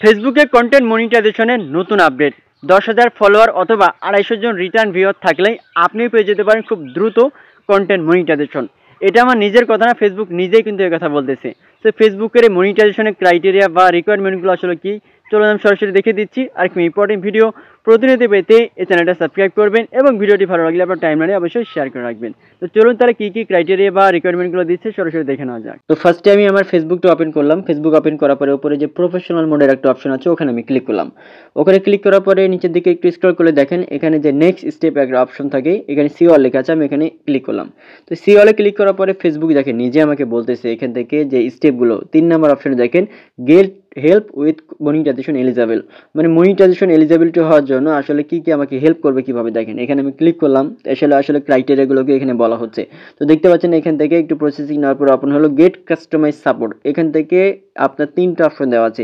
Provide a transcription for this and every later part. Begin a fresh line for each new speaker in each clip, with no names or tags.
ফেসবুকে কন্টেন্ট মনিটাইজেশনের নতুন আপডেট 10,000 ফলোয়ার অথবা 250 জন রিটার্ন ভিউয়ার থাকলেই আপনিও পেয়ে যেতে পারেন খুব দ্রুত কন্টেন্ট মনিটাইজেশন। এটা আমার নিজের কথা না, ফেসবুক নিজেই কিন্তু এই কথা বলতেছে। তো ফেসবুকের এই মনিটাইজেশনের ক্রাইটেরিয়া বা রিকোয়ারমেন্টগুলো আসলে কি, চলুন আমি সরাসরি দেখে দিচ্ছি। আর কি ইম্পর্টেন্ট ভিডিও প্রতিনিয়ত পেতে এই চ্যানেলটা সাবস্ক্রাইব করবেন এবং ভিডিওটি ভালো লাগলে আপনার টাইমলাইনে অবশ্যই শেয়ার করে রাখবেন। তো চলুন তাহলে কী কী ক্রাইটেরিয়া বা রিকোয়ারমেন্টগুলো দিচ্ছে সরাসরি দেখে নেওয়া যাক। তো ফার্স্টে আমি আমার ফেসবুকটা ওপেন করলাম। ফেসবুক ওপেন করার পরে উপরে যে প্রফেশনাল মোডের একটা অপশন আছে ওখানে আমি ক্লিক করলাম। ওখানে ক্লিক করার পরে নিচের দিকে একটু স্ক্রল করে দেখেন এখানে যে নেক্সট স্টেপ একটা অপশন থাকে, এখানে সি অল লেখা আছে, আমি এখানে ক্লিক করলাম। তো সি অলে ক্লিক করার পরে ফেসবুক দেখেন নিজে আমাকে বলতেছে এখান থেকে যে স্টেপগুলো 3 নম্বর অপশনে দেখেন get help with monetization eligible, মানে মনিটাইজেশন এলিজিবিলিটি হওয়ার জন্য আসলে কি কি আমাকে হেল্প করবে কিভাবে দেখেন এখানে আমি ক্লিক করলাম। আসলে ক্রাইটেরিয়াগুলোকে এখানে বলা হচ্ছে। তো দেখতে পাচ্ছেন এখান থেকে একটু প্রসেসিং নেওয়ার পর ওপেন হলো গেট কাস্টমাইজ সাপোর্ট। এখান থেকে আপনার 3টা অপশন দেওয়া আছে।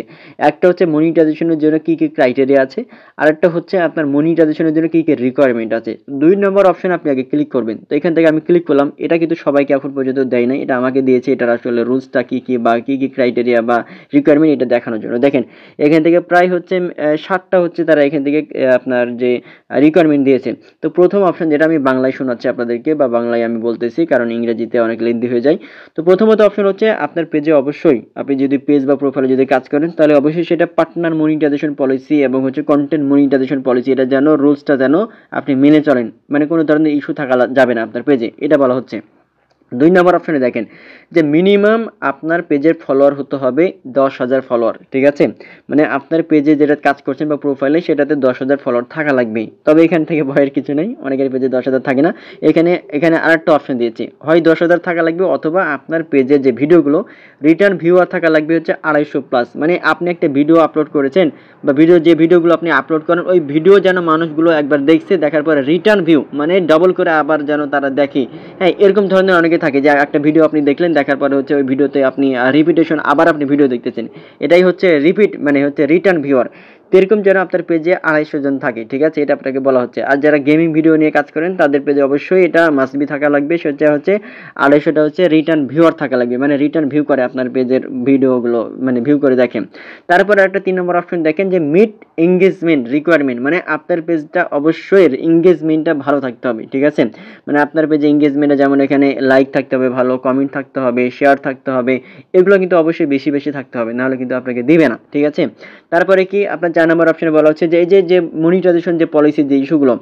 একটা হচ্ছে মনিটাইজেশনের জন্য কি কি ক্রাইটেরিয়া আছে, আর একটা হচ্ছে আপনার মনিটাইজেশনের জন্য কি কি রিকোয়ারমেন্ট আছে। 2 নম্বর অপশন আপনি আগে ক্লিক করবেন। তো এখান থেকে আমি ক্লিক করলাম। এটা কিন্তু সবাইকে এখন পর্যন্ত দেয় নাই, এটা আমাকে দিয়েছে। এটার আসলে রুলসটা কি কি বা কি কি ক্রাইটেরিয়া বা রিকোয়ারমেন্ট এটা দেখানোর জন্য। দেখেন এখান থেকে প্রায় হচ্ছে 7টা হচ্ছে তারা এখান থেকে আপনার যে রিকোয়ারমেন্ট দিয়েছে। তো প্রথম অপশন যেটা আমি বাংলায় শোনাচ্ছি আপনাদেরকে বা বাংলায় আমি বলতেছি কারণ ইংরেজিতে অনেক লেন্দি হয়ে যায়। তো প্রথমত অপশন হচ্ছে আপনার পেজে অবশ্যই আপনি যদি পেজ বা প্রোফাইলে যদি কাজ করেন তাহলে অবশ্যই সেটা পার্টনার মনিটাইজেশন পলিসি এবং হচ্ছে কন্টেন্ট মনিটাইজেশন পলিসি, এটা যেন রুলসটা যেন আপনি মেনে চলেন, মানে কোনো ধরনের ইস্যু থাকা যাবে না আপনার পেজে, এটা বলা হচ্ছে। 2 নম্বর অপশনে দেখেন যে মিনিমাম আপনার পেজের ফলোয়ার হতে হবে 10,000 ফলোয়ার, ঠিক আছে। মানে আপনার পেজে যেটা কাজ করছেন বা প্রোফাইলে সেটাতে 10,000 ফলোয়ার থাকা লাগবেই। তবে এখান থেকে ভয়ের কিছু নেই, অনেকের পেজে 10,000 থাকে না। এখানে আরেকটা অপশন দিয়েছি, হয় 10,000 থাকা লাগবে অথবা আপনার পেজে যে ভিডিওগুলো রিটার্ন ভিউয়ার থাকা লাগবে হচ্ছে 250+। মানে আপনি একটা ভিডিও আপলোড করেছেন বা যে ভিডিওগুলো আপনি আপলোড করেন ওই ভিডিও যেন মানুষগুলো একবার দেখছে, দেখার পরে রিটার্ন ভিউ মানে ডবল করে আবার যেন তারা দেখে। হ্যাঁ, এরকম ধরনের অনেকে থাকে যে একটা ভিডিও আপনি দেখলেন, দেখার পরে হচ্ছে ওই ভিডিওতে আপনি রিপিটেশন আবার আপনি ভিডিও দেখতেছেন, এটাই হচ্ছে রিপিট মানে হচ্ছে রিটার্ন ভিউয়ার। এরকম যেন আপনার পেজে 250 জন থাকে, ঠিক আছে, এটা আপনাকে বলা হচ্ছে। আর যারা গেমিং ভিডিও নিয়ে কাজ করেন তাদের পেজে অবশ্যই এটা মাস্ট বি থাকা লাগবে, সেটা হচ্ছে 250টা হচ্ছে রিটার্ন ভিউয়ার থাকা লাগবে, মানে রিটার্ন ভিউ করে আপনার পেজের ভিডিওগুলো, মানে ভিউ করে দেখেন। তারপরে একটা 3 নম্বর অপশন দেখেন যে মিট এঙ্গেজমেন্ট রিকোয়ারমেন্ট, মানে আপনার পেজটা অবশ্যই এঙ্গেজমেন্টটা ভালো থাকতে হবে, ঠিক আছে। মানে আপনার পেজে এঙ্গেজমেন্টে যেমন এখানে লাইক থাকতে হবে, ভালো কমেন্ট থাকতে হবে, শেয়ার থাকতে হবে, এগুলো কিন্তু অবশ্যই বেশি বেশি থাকতে হবে, নাহলে কিন্তু আপনাকে দিবে না, ঠিক আছে। তারপরে কি আপনার 4 নম্বর অপশনে বলা হচ্ছে যে এই যে মনিটাইজেশন যে পলিসির যে ইস্যুগুলো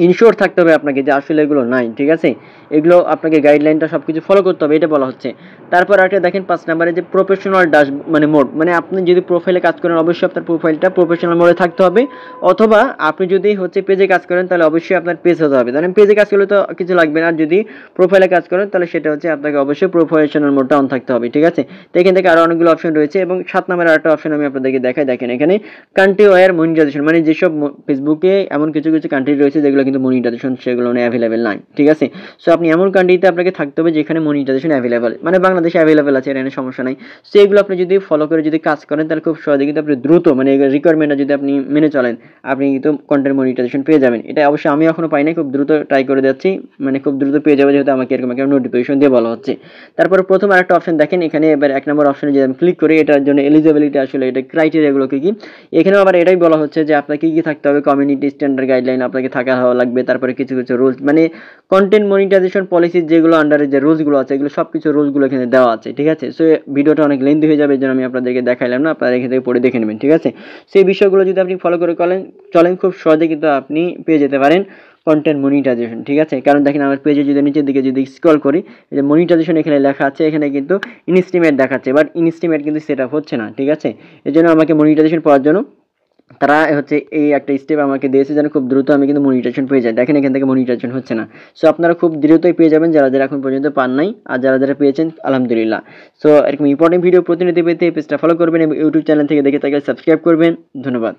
ইনশিওর থাকতে হবে আপনাকে যে আসলে এগুলো নাই, ঠিক আছে। এগুলো আপনাকে গাইডলাইনটা সব কিছু ফলো করতে হবে, এটা বলা হচ্ছে। তারপর একটা দেখেন 5 নম্বরে যে প্রফেশনাল ডাশ মানে মোড, মানে আপনি যদি প্রোফাইলে কাজ করেন অবশ্যই আপনার প্রোফাইলটা প্রফেশনাল মোডে থাকতে হবে, অথবা আপনি যদি হচ্ছে পেজে কাজ করেন তাহলে অবশ্যই আপনার পেজ হতে হবে। তাহলে পেজে কাজ করলে তো কিছু লাগবে না, আর যদি প্রোফাইলে কাজ করেন তাহলে সেটা হচ্ছে আপনাকে অবশ্যই প্রফেশনাল মোডটা অন থাকতে হবে, ঠিক আছে। তো এখান থেকে আরও অনেকগুলো অপশন রয়েছে এবং 7 নম্বরের আরেকটা অপশন আমি আপনাদেরকে দেখাই। দেখেন এখানে কান্ট্রি ওয়্যার মনিটাইজেশন, মানে যেসব ফেসবুকে এমন কিছু কিছু কান্ট্রি রয়েছে যেগুলো কিন্তু মনিটাইজেশন সেগুলো অ্যাভেলেবেল নাই, ঠিক আছে। সো আপনি এমন কান্ট্রিতে আপনাকে থাকতে হবে যেখানে মনিটাইজেশন অ্যাভেলেবেল, মানে বাংলাদেশে অ্যাভেলেবেল আছে, এখানে সমস্যা নাই। সো এগুলো আপনি যদি ফলো করে যদি কাজ করেন তাহলে খুব সহজে কিন্তু আপনি দ্রুত মানে রিকোয়ারমেন্টটা যদি আপনি মেনে চলেন আপনি কিন্তু কন্টেন্ট মনিটাইজেশন পেয়ে যাবেন। এটা অবশ্যই আমি এখনো পাই নাই, খুব দ্রুত ট্রাই করে যাচ্ছি, মানে খুব দ্রুত পেয়ে যাবে যেহেতু আমাকে এরকম একটা নোটিফিকেশন দিয়ে বলা হচ্ছে। তারপরে প্রথম আরেকটা অপশন দেখেন এখানে, এবার 1 নম্বর অপশনে যদি আমি ক্লিক করি এটার জন্য এলিজিবিলিটি আসলে এটা ক্রাইটেরিয়াগুলো কি কি, এখানেও আবার এটাই বলা হচ্ছে যে আপনাকে কি কি থাকতে হবে, কমিউনিটি স্ট্যান্ডার্ড গাইডলাইন আপনাকে থাকা লাগবে, তারপরে কিছু কিছু রুলস মানে কন্টেন্ট মনিটাইজেশন পলিসির যেগুলো আন্ডারে যে রুলসগুলো আছে এগুলো সব কিছু রুলসগুলো এখানে দেওয়া আছে, ঠিক আছে। সো ভিডিওটা অনেক লেন্দি হয়ে যাবে, এই জন্য আমি আপনাদেরকে দেখাইলাম না, আপনারা এখান থেকে পড়ে দেখে নেবেন, ঠিক আছে। সেই বিষয়গুলো যদি আপনি ফলো করে চলেন খুব সহজে কিন্তু আপনি পেয়ে যেতে পারেন কন্টেন্ট মনিটাইজেশন, ঠিক আছে। কারণ দেখেন আমার পেজে যদি নিচের দিকে যদি স্ক্রল করি যে মনিটাইজেশন এখানে লেখা আছে, এখানে কিন্তু ইনস্টিমেট দেখাচ্ছে, বাট ইনস্টিমেট কিন্তু সেট আপ হচ্ছে না, ঠিক আছে। এই জন্য আমাকে মনিটাইজেশন পাওয়ার জন্য তারা হচ্ছে এই একটা স্টেপ আমাকে দিয়েছে যেন খুব দ্রুত আমি কিন্তু মনিটাইজেশন পেয়ে যাই। দেখেন এখান থেকে মনিটাইজেশন হচ্ছে না। সো আপনারা খুব দ্রুতই পেয়ে যাবেন যারা যারা এখন পর্যন্ত পান নাই, আর যারা যারা পেয়েছেন আলহামদুলিল্লাহ। সো এরকম ইম্পর্টেন্ট ভিডিও প্রতিনিয়ত পেতে এই পেজটা ফলো করবেন এবং ইউটিউব চ্যানেল থেকে দেখে থাকলে সাবস্ক্রাইব করবেন। ধন্যবাদ।